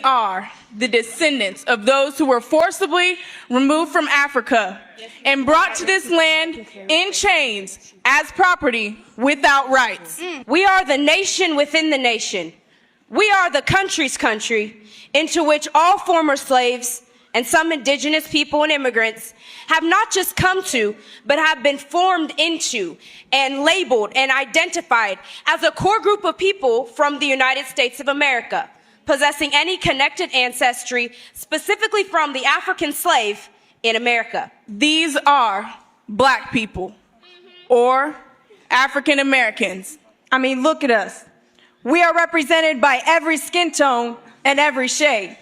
are the descendants of those who were forcibly removed from Africa and brought to this land in chains as property without rights. We are the nation within the nation. We are the country's country, into which all former slaves and some indigenous people and immigrants have not just come to, but have been formed into and labeled and identified as a core group of people from the United States of America, possessing any connected ancestry specifically from the African slave in America. These are Black people or African Americans. I mean, look at us. We are represented by every skin tone and every shade.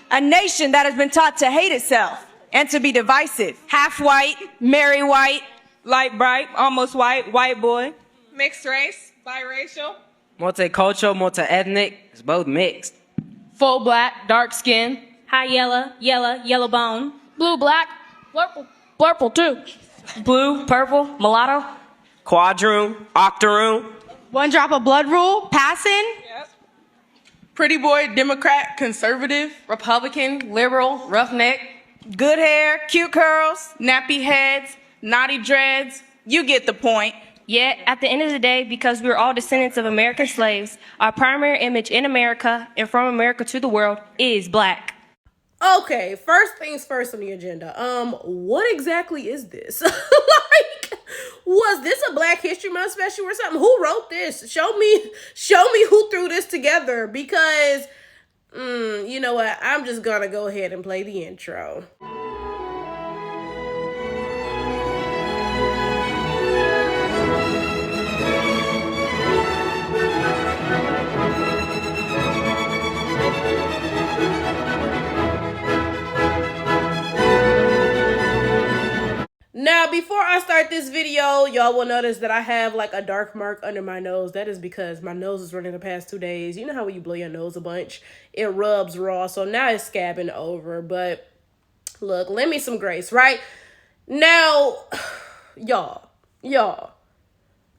A nation that has been taught to hate itself and to be divisive. Half white, merry white, Light bright, almost white, white boy. Mixed race, biracial. Multicultural, multi-ethnic, it's both mixed. Full black, dark skin. High yellow, yellow bone. Blue, black, purple too. blue, purple, mulatto. Quadroon, octoroon. One drop of blood rule, passing. Pretty boy, Democrat, conservative, Republican, liberal, roughneck. Good hair, cute curls. nappy heads, naughty dreads. You get the point. Yet, at the end of the day, because we're all descendants of American slaves, our primary image in America and from America to the world is black. Okay, first things first on the agenda. What exactly is this? Like, was this a Black History Month special or something? Who wrote this? Show me who threw this together, because, you know what? I'm just gonna go ahead and play the intro. Now, before I start this video, y'all will notice that I have like a dark mark under my nose. That is because my nose is running the past 2 days. You know how when you blow your nose a bunch, it rubs raw. So now it's scabbing over. But look, lend me some grace, right? Now, y'all,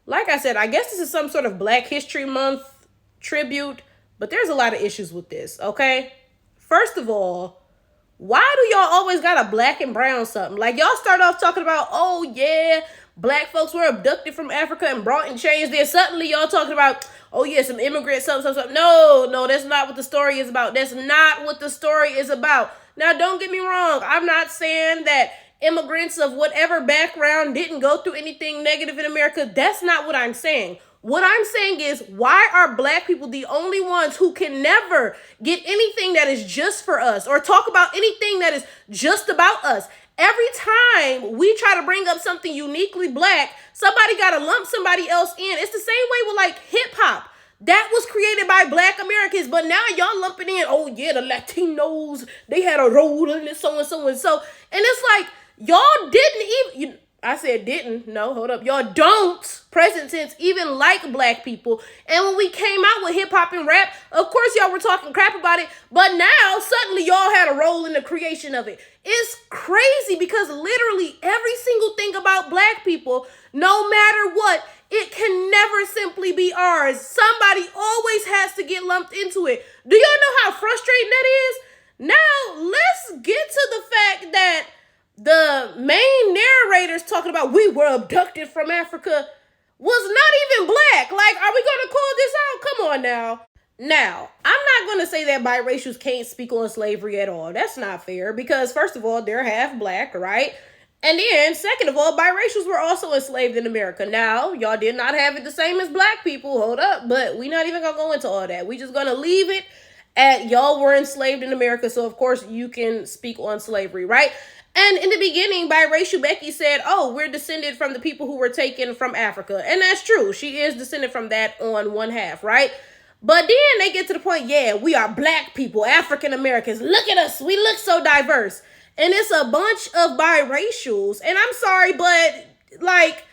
like I said, I guess this is some sort of Black History Month tribute, but there's a lot of issues with this, okay? First of all, why do y'all always got a black and brown something? Like, y'all start off talking about, oh yeah, Black folks were abducted from Africa and brought in chains. Then suddenly y'all talking about, oh yeah, some immigrants, something. No, that's not what the story is about. That's not what the story is about. Now, don't get me wrong. I'm not saying that immigrants of whatever background didn't go through anything negative in America. That's not what I'm saying. What I'm saying is, why are Black people the only ones who can never get anything that is just for us or talk about anything that is just about us? Every time we try to bring up something uniquely Black, somebody got to lump somebody else in. It's the same way with like hip hop. That was created by Black Americans, but now y'all lumping in, oh yeah, the Latinos, they had a role in this, so and so and so. And it's like, y'all didn't even... I said didn't. No, hold up. Y'all don't, present tense, even like Black people. And when we came out with hip hop and rap, of course y'all were talking crap about it. But now suddenly y'all had a role in the creation of it. It's crazy because literally every single thing about Black people, no matter what, it can never simply be ours. Somebody always has to get lumped into it. Do y'all know how frustrating that is? Now let's get to the fact that the main narrators talking about we were abducted from Africa was not even Black. Like, are we going to call this out? Come on now. Now, I'm not going to say that biracials can't speak on slavery at all. That's not fair because, first of all, they're half Black, right? And then, second of all, biracials were also enslaved in America. Now, y'all did not have it the same as Black people. Hold up. But we're not even going to go into all that. We just going to leave it at y'all were enslaved in America. So, of course, you can speak on slavery, right? And in the beginning, biracial Becky said, oh, we're descended from the people who were taken from Africa. And that's true. She is descended from that on one half, right? But then they get to the point, yeah, we are Black people, African Americans. Look at us. We look so diverse. And it's a bunch of biracials. And I'm sorry, but like,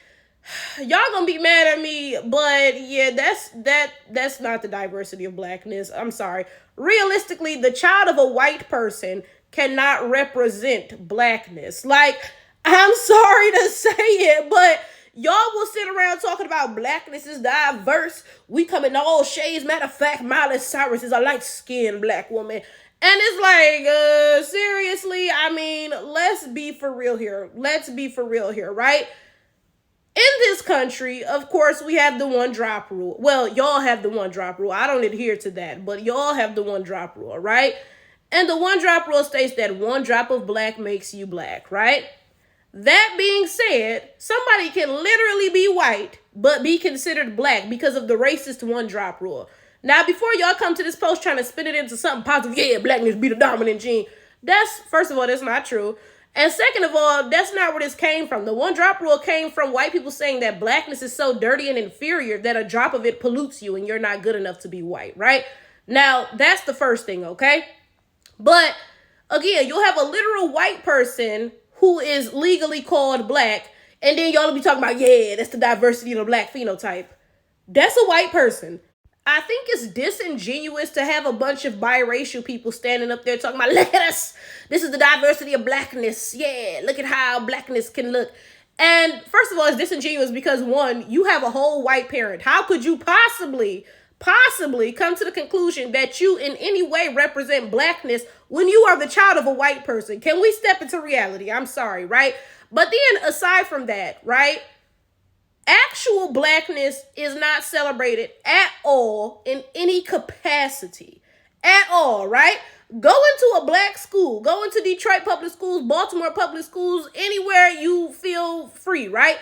y'all gonna be mad at me. But yeah, that's not the diversity of Blackness. I'm sorry. Realistically, the child of a white person cannot represent Blackness. Like, I'm sorry to say it, but Y'all will sit around talking about blackness is diverse. We come in all shades. Matter of fact, Miley Cyrus is a light-skinned black woman. And it's like, seriously, I mean, let's be for real here. Let's be for real here, right? In this country, of course, we have the one drop rule. Well, y'all have the one drop rule. I don't adhere to that, but y'all have the one drop rule, right? And the one drop rule states that one drop of black makes you black, right? That being said, somebody can literally be white, but be considered black because of the racist one drop rule. Now, before y'all come to this post trying to spin it into something positive, yeah, blackness be the dominant gene. First of all, that's not true. And second of all, that's not where this came from. The one drop rule came from white people saying that blackness is so dirty and inferior that a drop of it pollutes you and you're not good enough to be white, right? Now, that's the first thing, okay? But again, you'll have a literal white person who is legally called black, and then y'all will be talking about, yeah, that's the diversity of the black phenotype. That's a white person. I think it's disingenuous to have a bunch of biracial people standing up there talking about, look at us. This is the diversity of blackness. Yeah, look at how blackness can look. And first of all, it's disingenuous because one, you have a whole white parent. How could you possibly come to the conclusion that you in any way represent blackness when you are the child of a white person? Can we step into reality? I'm sorry, right? But then aside from that, right? Actual blackness is not celebrated at all in any capacity. At all, right? Go into a black school. Go into Detroit public schools, Baltimore public schools, anywhere you feel free, right?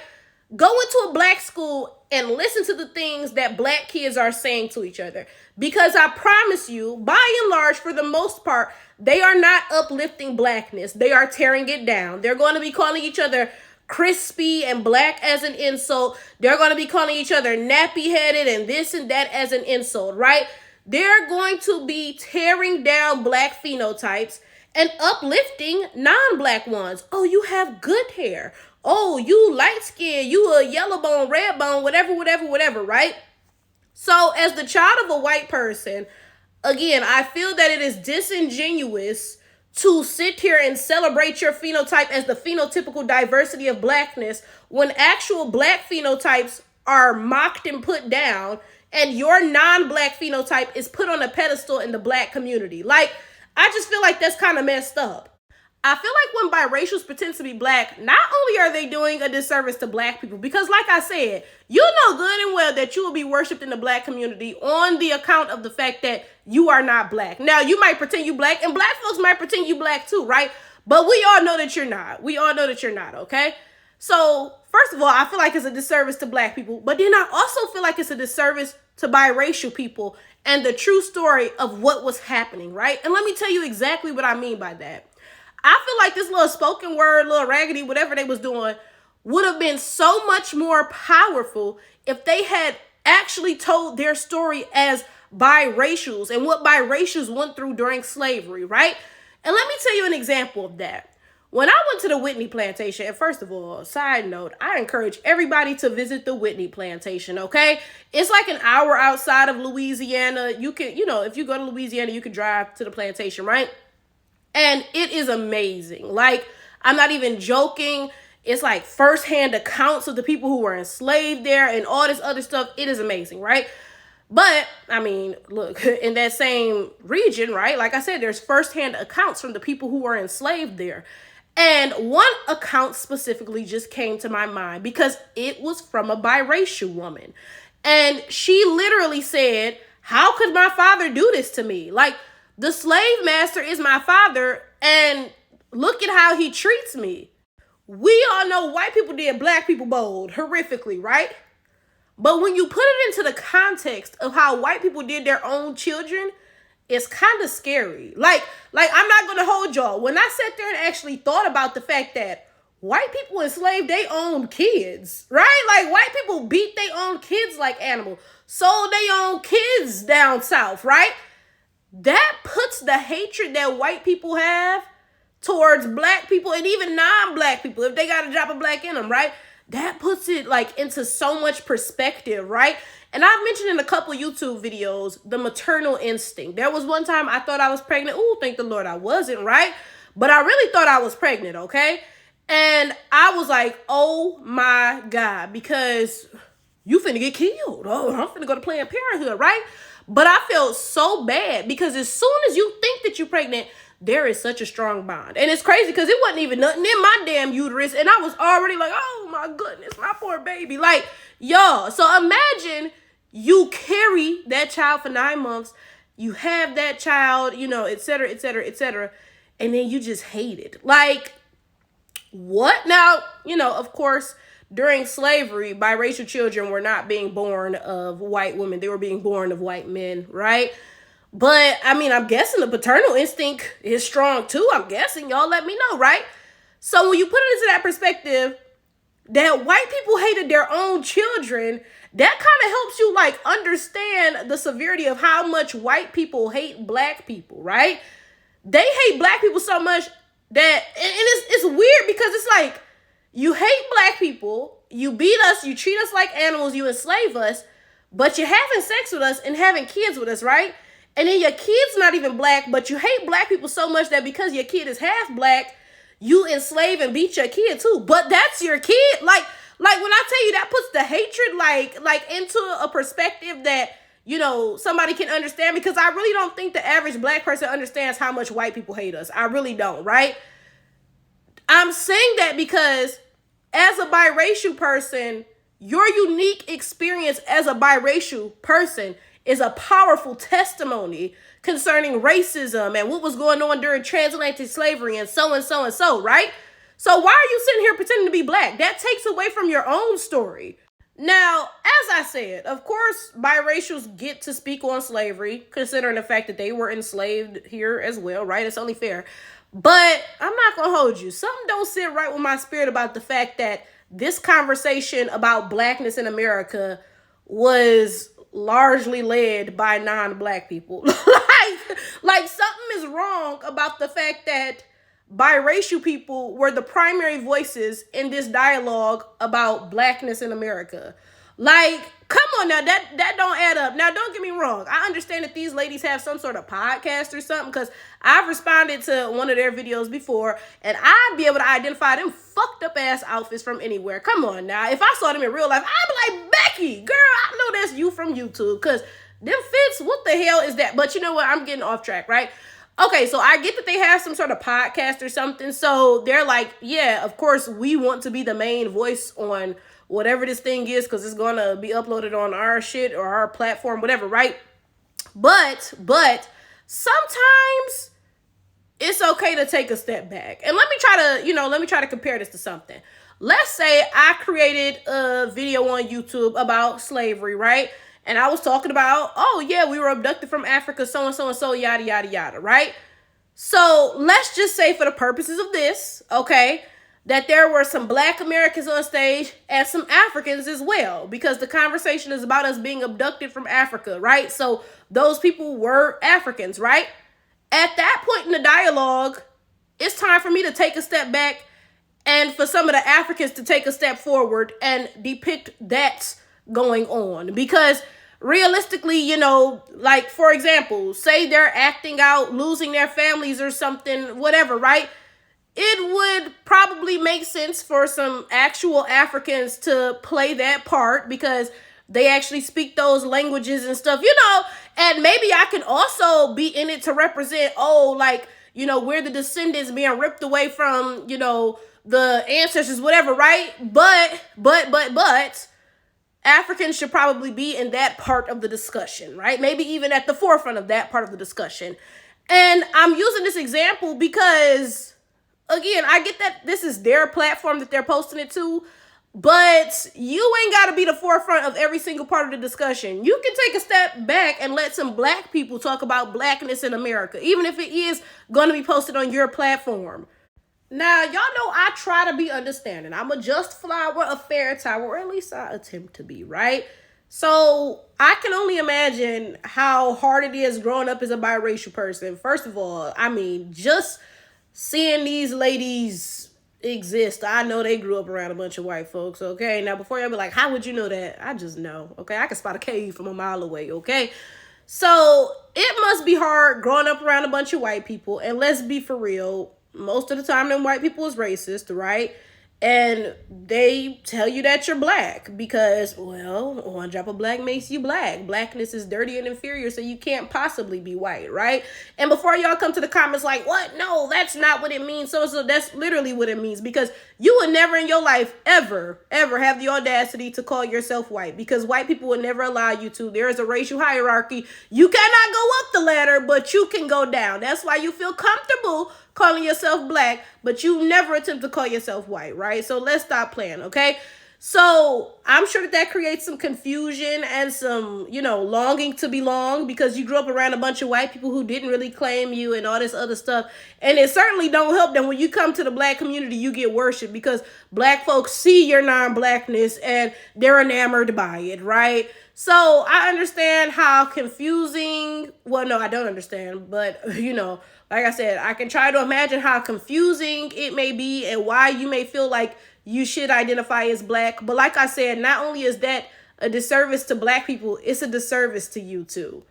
Go into a black school and listen to the things that black kids are saying to each other. Because I promise you, by and large, for the most part, they are not uplifting blackness. They are tearing it down. They're going to be calling each other crispy and black as an insult. They're going to be calling each other nappy-headed and this and that as an insult, right? They're going to be tearing down black phenotypes and uplifting non-black ones. Oh, you have good hair. Oh, you light-skinned. You a yellow bone, red bone, whatever, right? So as the child of a white person, again, I feel that it is disingenuous to sit here and celebrate your phenotype as the phenotypical diversity of blackness when actual black phenotypes are mocked and put down and your non-black phenotype is put on a pedestal in the black community. Like, I just feel like that's kind of messed up. I feel like when biracials pretend to be black, not only are they doing a disservice to black people, because like I said, you know good and well that you will be worshipped in the black community on the account of the fact that you are not black. Now, you might pretend you black, and black folks might pretend you black too, right? But we all know that you're not. We all know that you're not, okay? So, first of all, I feel like it's a disservice to black people, but then I also feel like it's a disservice to biracial people and the true story of what was happening, right? And let me tell you exactly what I mean by that. I feel like this little spoken word, little raggedy, whatever they was doing, would have been so much more powerful if they had actually told their story as biracials and what biracials went through during slavery, right? And let me tell you an example of that. When I went to the Whitney Plantation, and first of all, side note, I encourage everybody to visit the Whitney Plantation, okay? It's like an hour outside of Louisiana. You can, if you go to Louisiana, you can drive to the plantation, right? And it is amazing. Like, I'm not even joking. It's like firsthand accounts of the people who were enslaved there and all this other stuff. It is amazing, right? But, I mean, look, in that same region, right? Like I said, there's firsthand accounts from the people who were enslaved there. And one account specifically just came to my mind because it was from a biracial woman. And she literally said, how could my father do this to me? Like, the slave master is my father, and look at how he treats me. We all know white people did black people bold horrifically, right? But when you put it into the context of how white people did their own children, it's kind of scary. Like I'm not going to hold y'all. When I sat there and actually thought about the fact that white people enslaved their own kids, right? Like, white people beat their own kids like animals, sold their own kids down south, right? That puts the hatred that white people have towards black people and even non-black people, if they got a drop of black in them, right? That puts it like into so much perspective, right? And I've mentioned in a couple YouTube videos, the maternal instinct. There was one time I thought I was pregnant. Ooh, thank the Lord I wasn't, right? But I really thought I was pregnant, okay? And I was like, oh my God, because you finna get killed. Oh, I'm finna go to Planned Parenthood, right? But I felt so bad because as soon as you think that you're pregnant, there is such a strong bond. And it's crazy because it wasn't even nothing in my damn uterus. And I was already like, oh my goodness, my poor baby. Like, y'all. So imagine you carry that child for 9 months. You have that child, you know, et cetera, et cetera, et cetera. And then you just hate it. Like, what? Now, you know, of course, during slavery, biracial children were not being born of white women. They were being born of white men, right? But, I mean, I'm guessing the paternal instinct is strong too. I'm guessing. Y'all let me know, right? So when you put it into that perspective, that white people hated their own children, that kind of helps you, like, understand the severity of how much white people hate black people, right? They hate black people so much that, and it's weird because it's like, you hate black people, you beat us, you treat us like animals, you enslave us, but you're having sex with us and having kids with us, right? And then your kid's not even black, but you hate black people so much that because your kid is half black, you enslave and beat your kid too. But that's your kid. Like when I tell you, that puts the hatred like into a perspective that, you know, somebody can understand, because I really don't think the average black person understands how much white people hate us. I really don't, right? I'm saying that because as a biracial person, your unique experience as a biracial person is a powerful testimony concerning racism and what was going on during transatlantic slavery and so and so and so, right? So why are you sitting here pretending to be black? That takes away from your own story. Now, as I said, of course, biracials get to speak on slavery, considering the fact that they were enslaved here as well, right? It's only fair. But I'm not going to hold you. Something don't sit right with my spirit about the fact that this conversation about blackness in America was largely led by non-black people. like something is wrong about the fact that biracial people were the primary voices in this dialogue about blackness in America. Like, come on now, that don't add up. Now, don't get me wrong. I understand that these ladies have some sort of podcast or something, because I've responded to one of their videos before, and I'd be able to identify them fucked up ass outfits from anywhere. Come on now. If I saw them in real life, I'd be like, Becky, girl, I know that's you from YouTube, because them fits, what the hell is that? But you know what? I'm getting off track, right? Okay, so I get that they have some sort of podcast or something. So they're like, yeah, of course, we want to be the main voice on whatever this thing is, because it's going to be uploaded on our shit or our platform, whatever, right? But sometimes it's okay to take a step back. And let me try to compare this to something. Let's say I created a video on YouTube about slavery, right? And I was talking about, oh yeah, we were abducted from Africa, so and so and so, yada, yada, yada, right? So let's just say, for the purposes of this, okay, that there were some black Americans on stage and some Africans as well, because the conversation is about us being abducted from Africa, right? So those people were Africans, right? At that point in the dialogue, it's time for me to take a step back and for some of the Africans to take a step forward and depict that going on. Because realistically, you know, like, for example, say they're acting out losing their families or something, whatever, right? It would probably make sense for some actual Africans to play that part, because they actually speak those languages and stuff, you know, and maybe I can also be in it to represent, oh, like, you know, we're the descendants being ripped away from, you know, the ancestors, whatever, right? But Africans should probably be in that part of the discussion, right? Maybe even at the forefront of that part of the discussion. And I'm using this example because, again, I get that this is their platform that they're posting it to, but you ain't got to be the forefront of every single part of the discussion. You can take a step back and let some black people talk about blackness in America, even if it is going to be posted on your platform. Now, y'all know I try to be understanding. I'm a just flower, a fair tower, or at least I attempt to be, right? So I can only imagine how hard it is growing up as a biracial person. First of all, I mean, just seeing these ladies exist, I know they grew up around a bunch of white folks, okay? Now, before y'all be like, how would you know that? I just know, okay? I can spot a cave from a mile away, okay? So it must be hard growing up around a bunch of white people. And let's be for real, most of the time them white people is racist, right? And they tell you that you're black because, well, one drop of black makes you black. Blackness is dirty and inferior, so you can't possibly be white, right? And before y'all come to the comments like, what? No, that's not what it means. So that's literally what it means, because you will never in your life ever have the audacity to call yourself white, because white people will never allow you to. There is a racial hierarchy. You cannot go up the ladder, but you can go down. That's why you feel comfortable calling yourself black, but you never attempt to call yourself white, right? So let's stop playing, okay? So I'm sure that creates some confusion and some, longing to belong, because you grew up around a bunch of white people who didn't really claim you and all this other stuff. And it certainly don't help that when you come to the black community, you get worshiped, because black folks see your non-blackness and they're enamored by it, right? So I understand how confusing, well, no, I don't understand, but like I said, I can try to imagine how confusing it may be and why you may feel like you should identify as black. But like I said, not only is that a disservice to black people, it's a disservice to you too.